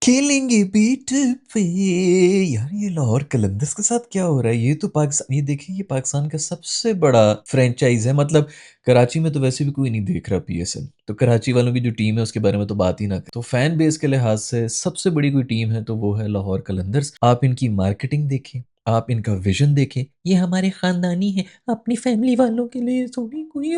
खेलेंगे पीठ पे। यार ये लाहौर कलंदर्स के साथ क्या हो रहा है? ये तो पाकिस्तान, ये देखिए ये पाकिस्तान का सबसे बड़ा फ्रेंचाइज है। मतलब कराची में तो वैसे भी कोई नहीं देख रहा पीएसएल, तो कराची वालों की जो टीम है उसके बारे में तो बात ही ना करें। तो फैन बेस के लिहाज से सबसे बड़ी कोई टीम है तो वो है लाहौर कलंदर्स। आप इनकी मार्केटिंग देखें, आप इनका विजन देखें, ये हमारे खानदानी है, अपनी फैमिली वालों के लिए थोड़ी कोई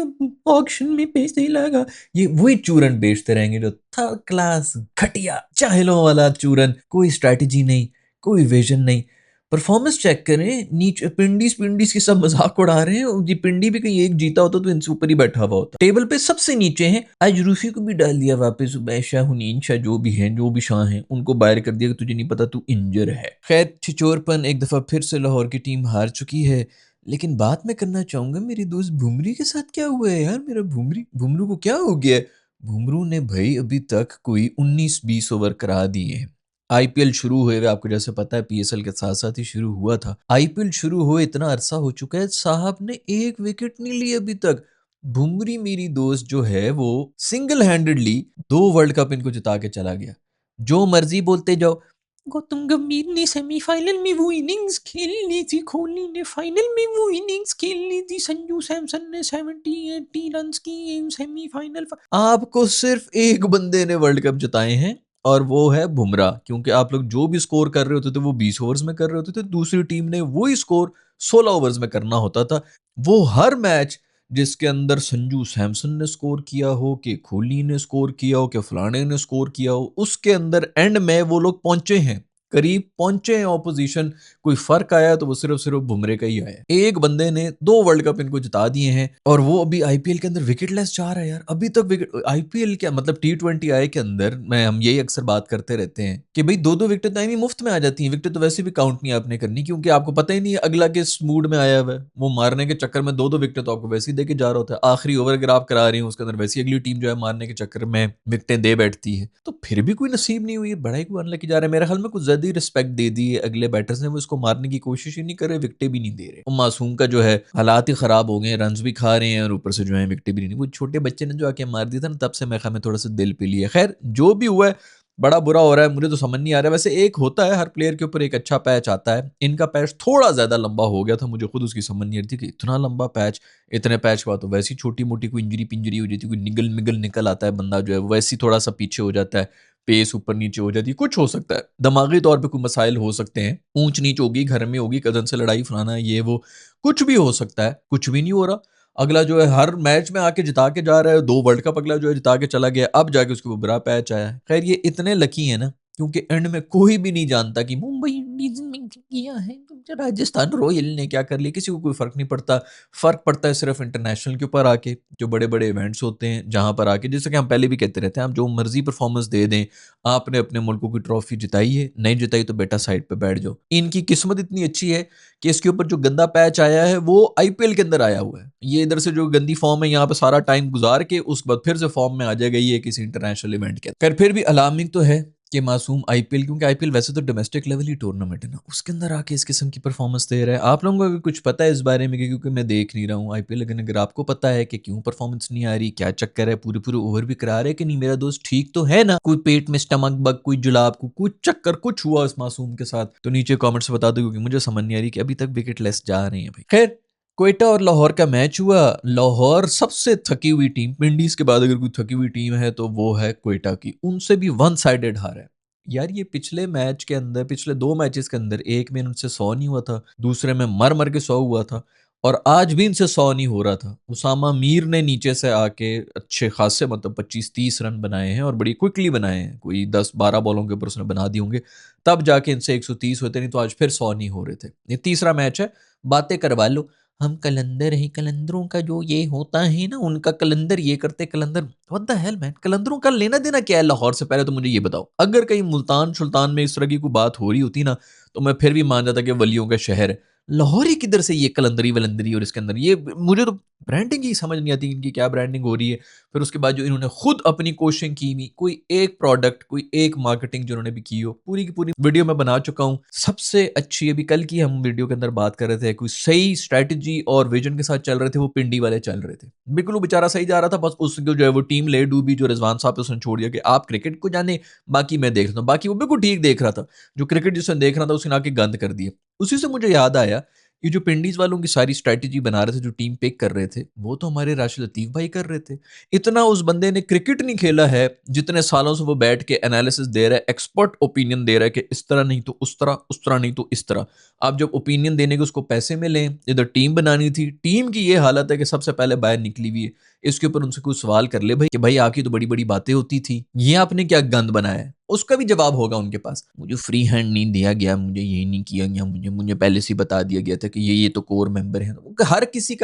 ऑक्शन में पैसे लगा। ये वही चूरन बेचते रहेंगे जो थर्ड क्लास घटिया चाहेलों वाला चूरन। कोई स्ट्रैटेजी नहीं, कोई विजन नहीं। परफॉर्मेंस चेक करें, नीचे पिंडीज पिंडीज की सब मजाक उड़ा रहे हैं। ये पिंडी भी कहीं एक जीता होता तो इनसे ऊपर ही बैठा हुआ होता। टेबल पे सबसे नीचे हैं। आज रूफी को भी डाल दिया वापस, उबैशा हुनैन शाह जो भी हैं, जो भी शाह हैं, उनको बाहर कर दिया कि तुझे नहीं पता तू इंजर है। खैर छिचोरपन एक दफा फिर से लाहौर की टीम हार चुकी है। लेकिन बात मैं करना चाहूंगा मेरे दोस्त भुमरी के साथ क्या हुआ है यार। मेरा भुमरू को क्या हो गया है? बुमरू ने भाई अभी तक कोई 19-20 ओवर करा दिए हैं। आईपीएल शुरू हुए हुए आपको जैसे पता है पीएसएल के साथ साथ ही शुरू हुआ था। आईपीएल शुरू हुए इतना अरसा हो चुका है, साहब ने एक विकेट नहीं ली अभी तक। बुमरी मेरी दोस्त जो है वो सिंगल हैंडेडली 2 वर्ल्ड कप इनको जिता के चला गया। जो मर्जी बोलते जाओ, गौतम गंभीर ने सेमीफाइनल में वो इनिंग्स खेल ली थी, कोहली ने फाइनल में वो इनिंग्स खेल ली थी, संजू सैमसन ने 70-80 रन की सेमीफाइनल। आपको सिर्फ एक बंदे ने वर्ल्ड कप जिताए हैं और वो है बुमराह। क्योंकि आप लोग जो भी स्कोर कर रहे होते थे वो 20 ओवर्स में कर रहे होते थे, दूसरी टीम ने वही स्कोर 16 ओवर्स में करना होता था। वो हर मैच जिसके अंदर संजू सैमसन ने स्कोर किया हो, कि कोहली ने स्कोर किया हो, कि फलाने ने स्कोर किया हो, उसके अंदर एंड में वो लोग पहुंचे हैं, करीब पहुंचे हैं ऑपोजिशन। कोई फर्क आया तो वो सिर्फ सिर्फ बुमरे का ही आया। एक बंदे ने 2 वर्ल्ड कप इनको जिता दिए हैं और वो अभी आईपीएल के अंदर विकेटलेस जा रहा है यार। अभी तक विकेट आईपीएल क्या मतलब T20 आई के अंदर मैं हम यही अक्सर बात करते रहते हैं कि भाई 2-2 विकेट तो मुफ्त में आ जाती हैं। विकेट तो वैसे भी काउंट नहीं आपने करनी, क्योंकि आपको पता ही नहीं है अगला किस मूड में आया हुआ है। वो मारने के चक्कर में 2-2 विकेट तो आपको वैसे ही दे के जा रहा होता है। आखिरी ओवर अगर आप करा रही हो उसके अंदर वैसी अगली टीम जो है मारने के चक्कर में विकेटें दे बैठती है, तो फिर भी कोई नसीब नहीं हुई। बड़ा ही कोई अनलकी जा रहा है। मेरे ख्याल में कुछ ज्यादा ही रिस्पेक्ट दे दी है अगले बैटर्स ने, वो इसको मारने की कोशिश ही नहीं कर रहे, विकेटें भी नहीं दे रहे। और मासूम का जो है हालात ही खराब हो गए, रन भी खा रहे हैं और ऊपर से जो है विकेटें भी नहीं। वो छोटे बच्चे ने जो आके मार दिया था ना, तब से मैं ख्याल में थोड़ा सा दिल पे लिया। खैर जो भी हुआ है बड़ा बुरा हो रहा है, मुझे तो समझ नहीं आ रहा है। वैसे एक होता है हर प्लेयर के ऊपर एक अच्छा पैच आता है। इनका पैच थोड़ा ज्यादा लंबा हो गया था, मुझे खुद उसकी समझ नहीं आ रही थी कि इतना लंबा पैच, इतने पैच के बाद तो वैसी छोटी मोटी कोई इंजरी पिंजरी हो जाती है, कोई निगल मिगल निकल आता है बंदा जो है वैसी थोड़ा सा पीछे हो जाता है, पेस ऊपर नीचे हो जाती है, कुछ हो सकता है। दिमागी तौर पे कोई मसाइल हो सकते हैं, ऊंच नीच होगी, घर में होगी, कजन से लड़ाई फलाना ये वो, कुछ भी हो सकता है। कुछ भी नहीं हो रहा। अगला जो है हर मैच में आके जिता के जा रहा है, 2 वर्ल्ड कप अगला जो है जिता के चला गया, अब जाके उसके ऊपर बुरा पैच आया है। खैर ये इतने लकी है ना, क्योंकि एंड में कोई भी नहीं जानता कि मुंबई इंडियंस ने किया है, राजस्थान रॉयल ने क्या कर लिया, किसी को कोई फर्क नहीं पड़ता। फर्क पड़ता है सिर्फ इंटरनेशनल के ऊपर आके, जो बड़े बड़े इवेंट्स होते हैं जहां पर आके, जैसे कि हम पहले भी कहते रहते हैं, आप जो मर्जी परफॉर्मेंस दे दें, आपने अपने मुल्क की ट्रॉफी जिताई है, नहीं जिताई तो बेटा साइड पे बैठ जाओ। इनकी किस्मत इतनी अच्छी है कि इसके ऊपर जो गंदा पैच आया है वो आईपीएल के अंदर आया हुआ है। ये इधर से जो गंदी फॉर्म है यहाँ पे सारा टाइम गुजार के उसके बाद फिर से फॉर्म में आ जाएगा ये किसी इंटरनेशनल इवेंट के। खैर फिर भी अलार्मिंग तो है कि मासूम आईपीएल, क्योंकि आईपीएल वैसे तो डोमेस्टिक लेवल ही टूर्नामेंट है ना, उसके अंदर आके इस किस्म की परफॉर्मेंस दे रहा है। आप लोगों को भी कुछ पता है इस बारे में? क्योंकि मैं देख नहीं रहा हूँ आईपीएल, लेकिन अगर आपको पता है कि क्यों परफॉर्मेंस नहीं आ रही, क्या चक्कर है, पूरे पूरे ओवर भी करा रहे कि नहीं, मेरा दोस्त ठीक तो है ना? कोई पेट में स्टमक बग, कोई जुलाब को कुछ चक्कर कुछ हुआ उस मासूम के साथ तो नीचे कॉमेंट्स बता दो, क्योंकि मुझे समझ नहीं आ रही कि अभी तक विकेट लेस जा रहे हैं भाई। खैर क्वेटा और लाहौर का मैच हुआ। लाहौर सबसे थकी हुई टीम, विंडीज के बाद अगर कोई थकी हुई टीम है तो वो है क्वेटा की, उनसे भी वन साइडेड हार है यार। ये पिछले मैच के अंदर, पिछले 2 मैचेस के अंदर, एक में इनसे 100 नहीं हुआ था, दूसरे में मर मर के 100 हुआ था, और आज भी इनसे 100 नहीं हो रहा था। उसामा मीर ने नीचे से आके अच्छे खासे मतलब 25-30 रन बनाए हैं और बड़ी क्विकली बनाए हैं, कोई 10-12 बॉलों के ऊपर उसने बना दिए होंगे, तब जाके इनसे 130 होते, नहीं तो आज फिर 100 नहीं हो रहे थे। ये तीसरा मैच है, बातें करवा लो। हम कलंदर हैं, कलंदरों का जो ये होता है ना, उनका कलंदर ये करते, कलंदर व्हाट द हेल मैन, कलंदरों का लेना देना क्या है लाहौर से? पहले तो मुझे ये बताओ। अगर कहीं मुल्तान सुल्तान में इस तरह की कोई बात हो रही होती ना तो मैं फिर भी मान जाता कि वलियों का शहर है, लाहौर ही किधर से ये कलंदरी वलंदरी और इसके अंदर ये मुझे तो ब्रांडिंग ही समझ नहीं आती इनकी क्या ब्रांडिंग हो रही है। फिर उसके बाद जो इन्होंने खुद अपनी कोशिश की हुई कोई एक प्रोडक्ट कोई एक मार्केटिंग जो उन्होंने भी की हो पूरी की पूरी वीडियो मैं बना चुका हूँ। सबसे अच्छी अभी कल की हम वीडियो के अंदर बात कर रहे थे कोई सही स्ट्रैटेजी और विजन के साथ चल रहे थे वो पिंडी वाले चल रहे थे। बिल्कुल वो बेचारा सही जा रहा था बस उसको जो है वो टीम ले डूबी जो रिजवान साहब है उसने छोड़ दिया कि आप क्रिकेट को जाने बाकी मैं देख रहा हूँ। बाकी वो बिल्कुल ठीक देख रहा था जो क्रिकेट जिसने देख रहा था उसने आके गंद कर दिया। उसी से मुझे याद आया ये जो पिंडीज वालों की सारी स्ट्रैटेजी बना रहे थे जो टीम पिक कर रहे थे वो तो हमारे राशिद लतीफ भाई कर रहे थे। इतना उस बंदे ने क्रिकेट नहीं खेला है जितने सालों से वो बैठ के एनालिसिस दे रहा है एक्सपर्ट ओपिनियन दे रहा है कि इस तरह नहीं तो उस तरह नहीं तो इस तरह। आप जब ओपिनियन देने के उसको पैसे मिले इधर टीम बनानी थी टीम की ये हालत है कि सबसे पहले बाहर निकली हुई है। इसके ऊपर उनसे कोई सवाल कर ले भाई कि भाई आपकी तो बड़ी बड़ी बातें होती थी ये आपने क्या गंद बनाया है उसका भी जवाब होगा उनके पास। मुझे फ्री हैंड नहीं दिया गया मुझे ये नहीं किया गया मुझे मुझे पहले से ही बता दिया गया था कि ये तो कोर मेंबर है। हर किसी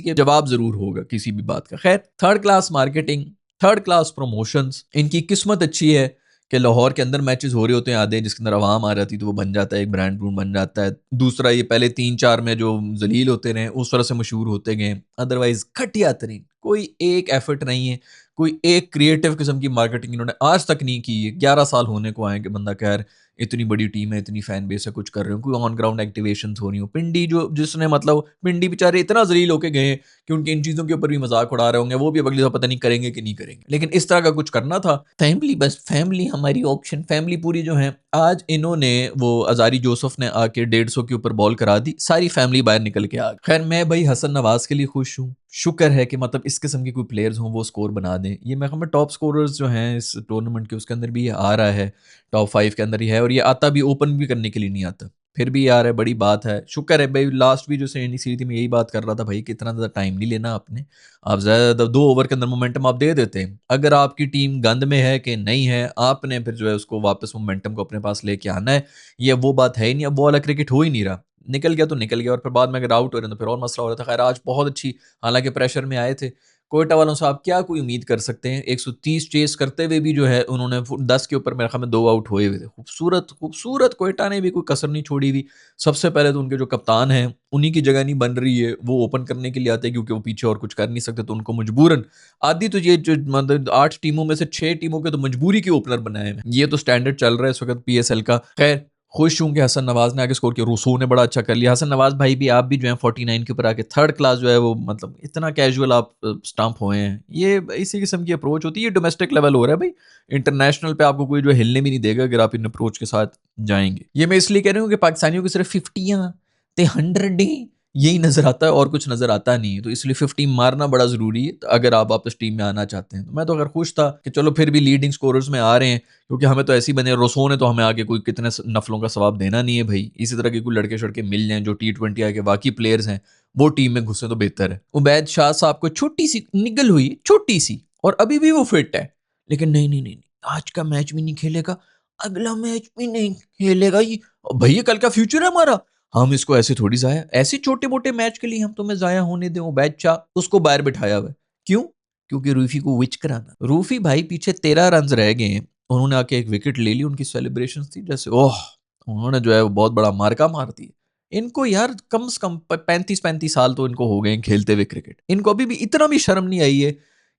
के जवाब जरूर होगा किसी भी बात का। खैर third class marketing third class promotions इनकी किस्मत अच्छी है कि लाहौर के अंदर मैचेस हो रहे होते हैं आधे जिसके अंदर आवाम आ जाती तो वो बन जाता है एक ब्रांड ब्रूंड बन जाता है। दूसरा ये पहले 3-4 में जो जलील होते रहे उस तरह से मशहूर होते गए। अदरवाइज घटिया तरीन कोई एक एफर्ट नहीं है कोई एक क्रिएटिव किस्म की मार्केटिंग इन्होंने आज तक नहीं की है। 11 साल होने को आए कि बंदा कह रहा इतनी बड़ी टीम है इतनी फैन बेस है कुछ कर रहे हो कोई ऑन ग्राउंड एक्टिवेशन हो रही हो। पिंडी जो जिसने मतलब पिंडी बेचारे इतना जलील होके गए कि उनके इन चीजों के ऊपर भी मजाक उड़ा रहे होंगे वो भी अब अगली दफा पता नहीं करेंगे कि नहीं करेंगे लेकिन इस तरह का कुछ करना था। फैमिली बस फैमिली हमारी ऑप्शन फैमिली पूरी जो है आज इन्होंने वो अजारी जोसफ ने आके 150 के ऊपर बॉल करा दी सारी फैमिली बाहर निकल के आ गई। खैर मैं भाई हसन नवाज के लिए खुश हूँ शुक्र है कि मतलब इस किस्म के कोई प्लेयर्स हों वो स्कोर बना दें। ये मैं हमें टॉप स्कोरर्स जो हैं इस टूर्नामेंट के उसके अंदर भी ये आ रहा है टॉप 5 के अंदर ही है और ये आता भी ओपन भी करने के लिए नहीं आता फिर भी यार है बड़ी बात है। शुक्र है भाई लास्ट भी जो सेंडी सीरी थी मैं यही बात कर रहा था भाई कि इतना ज़्यादा टाइम नहीं लेना आपने आप ज़्यादा 2 ओवर के अंदर मोमेंटम आप दे देते हैं। अगर आपकी टीम गंद में है कि नहीं है आपने फिर जो है उसको वापस मोमेंटम को अपने पास लेके आना है। ये वो बात है ही नहीं अब वो वाला क्रिकेट हो ही नहीं रहा निकल गया तो निकल गया और फिर बाद में अगर आउट हो रहे हैं तो फिर और मसला हो रहा था। खैर आज बहुत अच्छी हालांकि प्रेशर में आए थे कोयटा वालों से आप क्या कोई उम्मीद कर सकते हैं 130 चेस करते हुए भी जो है उन्होंने 10 के ऊपर मेरे ख्याल में 2 आउट हुए हुए थे। खूबसूरत खूबसूरत कोयटा ने भी कोई कसर नहीं छोड़ी हुई। सबसे पहले तो उनके जो कप्तान हैं उन्हीं की जगह नहीं बन रही है वो ओपन करने के लिए आते हैं क्योंकि वो पीछे और कुछ कर नहीं सकते तो उनको मजबूरन आधी तो ये जो मतलब 8 टीमों में से 6 टीमों के तो मजबूरी के ओपनर बनाए हैं। ये तो स्टैंडर्ड चल रहा है इस वक्त पीएसएल का। खैर खुश हूँ कि हसन नवाज ने आगे स्कोर किया रूसो ने बड़ा अच्छा कर लिया। हसन नवाज भाई भी आप भी जो है 49 के ऊपर आके थर्ड क्लास जो है वो मतलब इतना कैजुअल आप स्टंप हुए हैं। ये इसी किस्म की अप्रोच होती है। ये डोमेस्टिक लेवल हो रहा है भाई इंटरनेशनल पे आपको कोई जो हिलने भी नहीं देगा अगर आप इन अप्रोच के साथ जाएंगे। ये मैं इसलिए कह रही हूँ कि पाकिस्तानियों की सिर्फ 50 ते 100 यही नजर आता है और कुछ नजर आता नहीं है तो इसलिए 50 मारना बड़ा जरूरी है तो अगर आप वापस टीम में आना चाहते हैं तो मैं तो अगर खुश था कि चलो फिर भी लीडिंग स्कोरर्स में आ रहे हैं क्योंकि हमें तो ऐसे ही बने रोसो ने तो हमें आगे कोई कितने नफलों का सवाब देना नहीं है भाई। इसी तरह के कोई लड़के शड़के मिल जाएं जो T20 आके बाकी प्लेयर्स हैं वो टीम में घुसे तो बेहतर है। उबैद शाह साहब को छोटी सी निगल हुई छोटी सी और अभी भी वो फिट है लेकिन नहीं नहीं नहीं आज का मैच भी नहीं खेलेगा अगला मैच भी नहीं खेलेगा ये भैया कल का फ्यूचर है हमारा हम इसको ऐसे थोड़ी जाया ऐसे छोटे मोटे मैच के लिए हम तुम्हें जाया होने दें। उबैद शाह उसको बाहर बिठाया हुआ है क्यों क्योंकि रूफी को विच कराना। रूफी भाई पीछे 13 रन रह गए हैं उन्होंने आके एक विकेट ले ली उनकी सेलिब्रेशन थी जैसे ओह उन्होंने जो है वो बहुत बड़ा मार्का मार दिया। इनको यार कम से कम 35-35 साल तो इनको हो गए हैं खेलते हुए क्रिकेट इनको अभी भी इतना भी शर्म नहीं आई है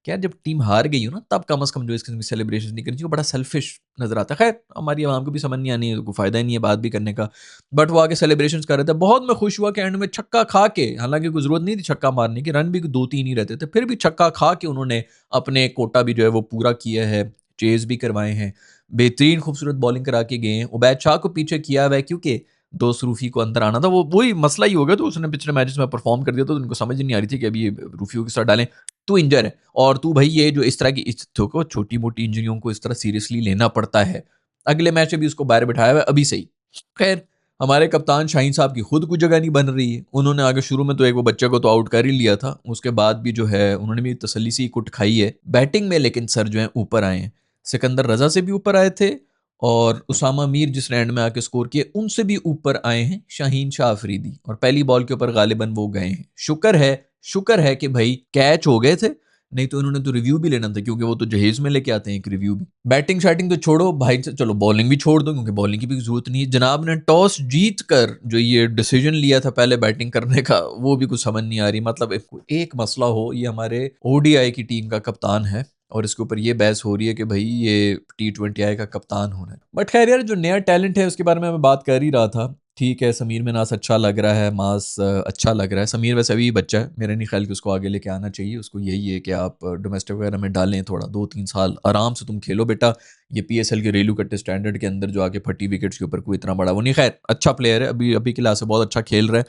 कि यार जब टीम हार गई हो ना तब कम से कम जो इसकी सेलिब्रेशन नहीं करनी चाहिए बड़ा सेल्फिश नजर आता है। खैर हमारी आवाम को भी समझ नहीं आनी है तो कोई फायदा ही नहीं है बात भी करने का बट वो आगे सेलिब्रेशन कर रहे थे। बहुत मैं खुश हुआ कि एंड में छक्का खा के हालांकि कोई जरूरत नहीं थी छक्का मारने की रन भी 2-3 ही रहते थे फिर भी छक्का खा के उन्होंने अपने कोटा भी जो है वो पूरा किया है चेज भी करवाए हैं बेहतरीन खूबसूरत बॉलिंग करा के गए हैं। उबैद शाह को पीछे किया हुआ है क्योंकि दोस्त रूफी को अंदर आना था वो वही मसला ही हो गया तो उसने पिछले मैचेस में परफॉर्म कर दिया तो उनको समझ ही नहीं आ रही थी कि अभी ये रूफी को किस तरह डालें। तू इंजर है और तू भाई ये जो इस तरह की को छोटी मोटी इंजरियों को इस तरह सीरियसली लेना पड़ता है। अगले मैच में भी उसको बाहर बिठाया हुआ है अभी सही। खैर हमारे कप्तान शाहीन साहब की खुद कुछ जगह नहीं बन रही है। उन्होंने आगे शुरू में तो एक वो बच्चे को तो आउट कर ही लिया था उसके बाद भी जो है उन्होंने भी तसल्ली से कुट खाई है बैटिंग में लेकिन सर जो है ऊपर आए हैं। सिकंदर रजा से भी ऊपर आए थे और उसामा मीर जिस एंड में आके स्कोर किए उनसे भी ऊपर आए हैं शाहीन शाह अफरीदी और पहली बॉल के ऊपर गालिबन वो गए हैं। शुक्र है कि भाई कैच हो गए थे नहीं तो इन्होंने तो रिव्यू भी लेना था, क्योंकि वो तो जहेज में लेके आते हैं एक रिव्यू भी। बैटिंग शैटिंग तो छोड़ो भाई, चलो बॉलिंग भी छोड़ दो, क्योंकि बॉलिंग की भी जरूरत नहीं है। जनाब ने टॉस जीत कर जो ये डिसीजन लिया था पहले बैटिंग करने का, वो भी कुछ समझ नहीं आ रही। मतलब एक मसला हो, ये हमारे ओडीआई की टीम का कप्तान है और इसके ऊपर ये बहस हो रही है कि भाई ये T20I का कप्तान होना है। बट खैर यार, जो नया टैलेंट है उसके बारे में मैं बात कर ही रहा था। ठीक है, समीर मिनास अच्छा लग रहा है, मास अच्छा लग रहा है। समीर वैसे अभी बच्चा है, मेरे नहीं ख्याल कि उसको आगे लेके आना चाहिए। उसको यही है कि आप डोमेस्टिक वगैरह में डालें, थोड़ा 2-3 साल आराम से तुम खेलो बेटा। ये पीएसएल के रेलू कट्टे स्टैंडर्ड के अंदर जो आके फटी विकेट्स के ऊपर कोई इतना बड़ा वो नहीं। खैर अच्छा प्लेयर है, अभी अभी के लिहाज से बहुत अच्छा खेल रहा है।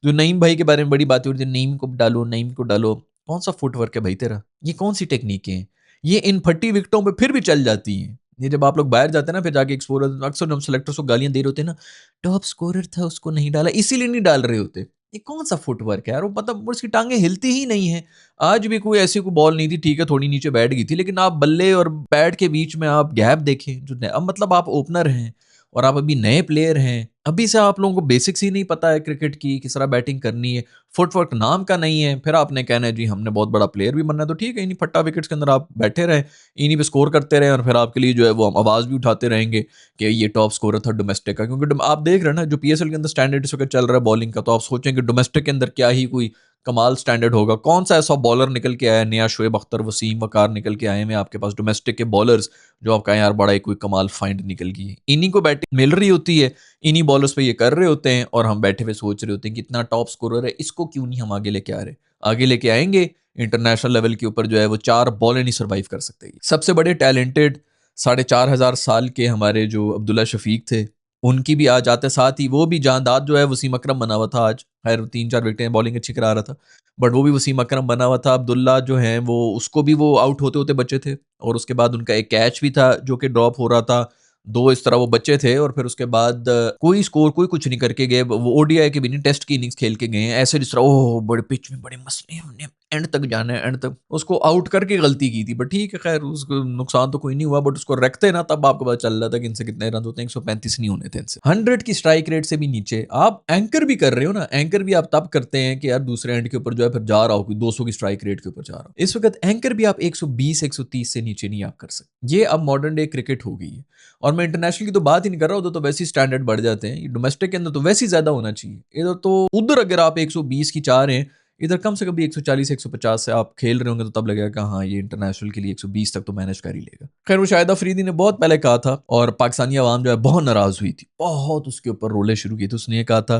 जो नईम भाई के बारे में बड़ी बात हो रही थी, नईम को डालो, नईम को डालो। कौन सा फुटवर्क है भाई तेरा? ये कौन सी टेक्निकें हैं? ये इन फटी विकेटों पे फिर भी चल जाती हैं। ये जब आप लोग बाहर जाते हैं ना, फिर जाके एक्सप्लोरर अक्सर हम सेलेक्टर्स को गालियां दे रहे होते हैं ना, टॉप स्कोरर था उसको नहीं डाला, इसीलिए नहीं डाल रहे होते। ये कौन सा फुटवर्क है यार? वो मतलब उसकी टांगे हिलती ही नहीं है। आज भी कोई ऐसी कोई बॉल नहीं थी, ठीक है थोड़ी नीचे बैठ गई थी, लेकिन आप बल्ले और बैट के बीच में आप गैप देखें जो अब मतलब आप ओपनर हैं और आप अभी नए प्लेयर हैं, अभी से आप लोगों को बेसिक्स ही नहीं पता है क्रिकेट की, किस तरह बैटिंग करनी है, फुटवर्क नाम का नहीं है। फिर आपने कहना है जी हमने बहुत बड़ा प्लेयर भी बनना है, तो ठीक है इन्हीं फट्टा विकेट्स के अंदर आप बैठे रहें, इन्हीं पे स्कोर करते रहें, और फिर आपके लिए जो है वो हम आवाज़ भी उठाते रहेंगे कि ये टॉप स्कोरर था डोमेस्टिक का। क्योंकि आप देख रहे हैं ना जो पीएसएल के अंदर स्टैंडर्ड इस वक्त चल रहा है बॉलिंग का, तो आप सोचेंगे डोमेस्टिक के अंदर क्या ही कोई कमाल स्टैंडर्ड होगा। कौन सा ऐसा बॉलर निकल के आया नया, शोएब अख्तर, वसीम वकार निकल के आए हैं आपके पास डोमेस्टिक के बॉलर्स, जो आप कहें यार बड़ा ही कोई कमाल फाइंड निकल गई है। इन्हीं को बैटिंग मिल रही होती है, इन्हीं बॉलर्स पे ये कर रहे होते हैं, और हम बैठे हुए सोच रहे होते हैं कि इतना टॉप स्कोरर है, इसको क्यों नहीं हम आगे लेके आ रहे। आगे लेके आएंगे, इंटरनेशनल लेवल के ऊपर जो है वो 4 बॉलें नहीं सर्वाइव कर सकते। सबसे बड़े टैलेंटेड 4,500 साल के हमारे जो अब्दुल्ला शफीक थे, उनकी भी आज आते साथ ही वो भी जानदाद जो है वसीम अकरम बना हुआ था। आज खैर 3-4 विकेटें, बॉलिंग अच्छी करा रहा था, बट वो भी वसीम अकरम बना हुआ था। अब्दुल्ला जो है वो, उसको भी वो आउट होते होते बचे थे, और उसके बाद उनका एक कैच भी था जो कि ड्रॉप हो रहा था। दो इस तरह वो बच्चे थे, और फिर उसके बाद कोई स्कोर कोई कुछ नहीं करके गए। वो ओडीआई के भी नहीं, टेस्ट की इनिंग्स खेल के गए हैं ऐसे, जिस तरह ओह बड़े पिच में बड़े मसले, हमने एंड तक जाना है, एंड तक उसको आउट करके गलती की थी। बट ठीक है खैर, उसको नुकसान तो कोई नहीं हुआ, बट उसको रखते ना तब आपको पता चल रहा था कि इनसे कितने रन होते हैं। 135 नहीं होने थे इनसे। 100 की स्ट्राइक रेट से भी नीचे। आप एंकर भी कर रहे हो ना, एंकर भी आप तब करते हैं कि यार दूसरे एंड के ऊपर जो है फिर जा रहा हो, 200 की स्ट्राइक रेट के ऊपर जा रहा हो। इस वक्त एंकर भी आप 120-130 से नीचे नहीं आप कर सकते। ये अब मॉडर्न डे क्रिकेट हो गई है। और मैं इंटरनेशनल की तो बात ही नहीं कर रहा, उधर तो वैसे ही स्टैंडर्ड बढ़ जाते हैं। डोमेस्टिक के अंदर तो वैसे ही ज्यादा होना चाहिए। इधर तो उधर अगर आप 120 की चाह रहे हैं, इधर कम से कम भी 140-150 से आप खेल रहे होंगे, तो तब लगेगा कि हाँ ये इंटरनेशनल के लिए 120 तक तो मैनेज कर ही लेगा। खैर वो शाहिद अफरीदी ने बहुत पहले कहा था, और पाकिस्तानी अवाम जो है बहुत नाराज हुई थी, बहुत उसके ऊपर रोले शुरू किए थे। उसने ये कहा था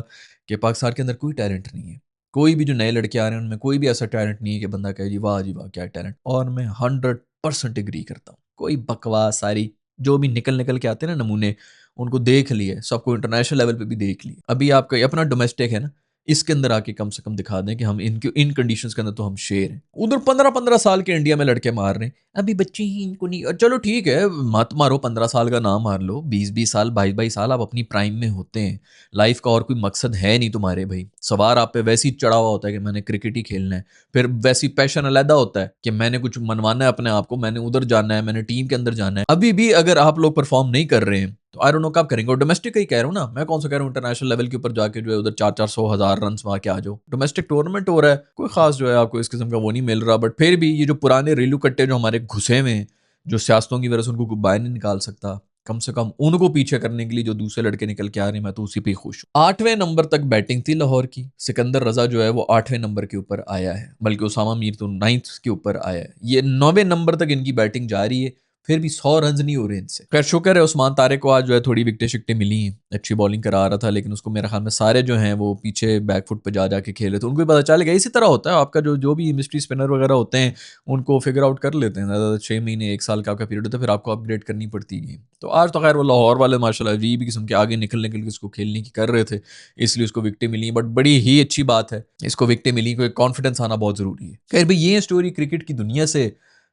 कि पाकिस्तान के अंदर कोई टैलेंट नहीं है, कोई भी जो नए लड़के आ रहे हैं उनमें कोई भी ऐसा टैलेंट नहीं है कि बंदा कहे जी वाह क्या टैलेंट। और मैं 100% एग्री करता हूँ। कोई बकवास सारी जो भी निकल निकल के आते हैं ना नमूने, उनको देख लिए, सबको इंटरनेशनल लेवल पे भी देख लिए। अभी आपका अपना डोमेस्टिक है ना, इसके अंदर आके कम से कम दिखा दें कि हम इनके इन कंडीशंस के अंदर तो हम शेर हैं। उधर 15-15 साल के इंडिया में लड़के मार रहे हैं, अभी बच्चे ही इनको नहीं। और चलो ठीक है, मत मारो, 15 साल का ना मार लो, 20-20 साल, 22-22 साल आप अपनी प्राइम में होते हैं। लाइफ का और कोई मकसद है नहीं तुम्हारे भाई। सवार आप पे वैसे ही चढ़ा हुआ होता है कि मैंने क्रिकेट ही खेलना है। फिर वैसी पैशन अलहदा होता है कि मैंने कुछ मनवाना है अपने आप को, मैंने उधर जाना है, मैंने टीम के अंदर जाना है। अभी भी अगर आप लोग परफॉर्म नहीं कर रहे हैं तो आई डोंट नो कब करेंगे। और डोमेस्टिक का ही कह रहा हूँ ना, मैं कौन सा कह रहा हूँ इंटरनेशनल लेवल के ऊपर जाके जो है उधर 400-400 हज़ार रन मार के आ जाओ। डोमेस्टिक टूर्नामेंट हो रहा है, कोई खास जो है आपको इस किस्म का वो नहीं मिल रहा। बट फिर भी ये जो पुराने रेलू कट्टे जो हमारे घुसे हुए हैं, जो सियासतों की वजह से उनको बाहर नहीं निकाल सकता, कम से कम उनको पीछे करने के लिए जो दूसरे लड़के निकल के आ रहे हैं, मैं तो उसी पे खुश हूँ। 8वें नंबर तक बैटिंग थी लाहौर की। सिकंदर रजा जो है वो 8वें नंबर के ऊपर आया है, बल्कि उसामा मीर तो 9th के ऊपर आया है। ये 9वें नंबर तक इनकी बैटिंग जा रही है, फिर भी 100 रन नहीं हो रहे इनसे। खैर शुक्र है उस्मान तारिक को आज जो है थोड़ी विकटें शिकटें मिली हैं, अच्छी बॉलिंग करा रहा था, लेकिन उसको मेरे ख्याल में सारे जो हैं वो पीछे बैकफुट पे जा जाके खेले थे, उनको भी पता चल गया। इसी तरह होता है आपका, जो जो भी मिस्ट्री स्पिनर वगैरह होते हैं उनको फिगर आउट कर लेते हैं। ज़्यादा 6 महीने 1 साल का आपका पीरियड होता है, फिर आपको अपग्रेड करनी पड़ती है। तो आज तो खैर वो लाहौर वाले माशाल्लाह अजीब किस्म के आगे निकल निकल के उसको खेलने की कर रहे थे, इसलिए उसको विकटें मिली। बट बड़ी ही अच्छी बात है, इसको विकटें मिली, कोई कॉन्फिडेंस आना बहुत ज़रूरी है। खैर भाई ये स्टोरी क्रिकेट की दुनिया से।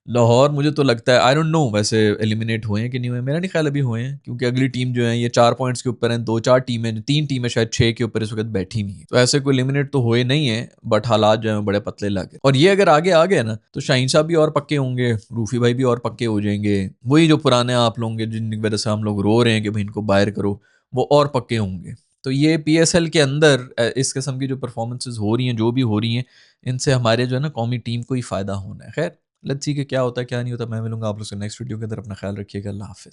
लाहौर मुझे तो लगता है, आई डोंट नो वैसे एलिमिनेट हुए हैं कि नहीं हुए, मेरा नहीं ख्याल अभी हुए हैं, क्योंकि अगली टीम जो है ये 4 पॉइंट्स के ऊपर है, 2-4 टीमें, 3 टीमें शायद 6 के ऊपर इस वक्त बैठी हुई है। तो ऐसे कोई एलिमिनेट तो हुए नहीं है, बट हालात जो है बड़े पतले लगे। और ये अगर आगे आ गए ना तो शाहीन साहब भी और पक्के होंगे, रूफी भाई भी और पक्के हो जाएंगे, वही जो पुराने आप लोग जिनकी वजह से हम लोग रो रहे हैं कि भाई इनको बाहर करो, वो और पक्के होंगे। तो ये पीएसएल के अंदर इस किस्म की जो परफॉर्मेंसेज हो रही हैं, जो भी हो रही हैं, इनसे हमारे जो है ना कौमी टीम को ही फायदा होना है। खैर लेट्स सी कि क्या होता है, क्या नहीं होता। मैं मिलूँगा आप लोग से नेक्स्ट वीडियो के अंदर। अपना ख्याल रखिएगा। अल्लाह हाफ़िज़।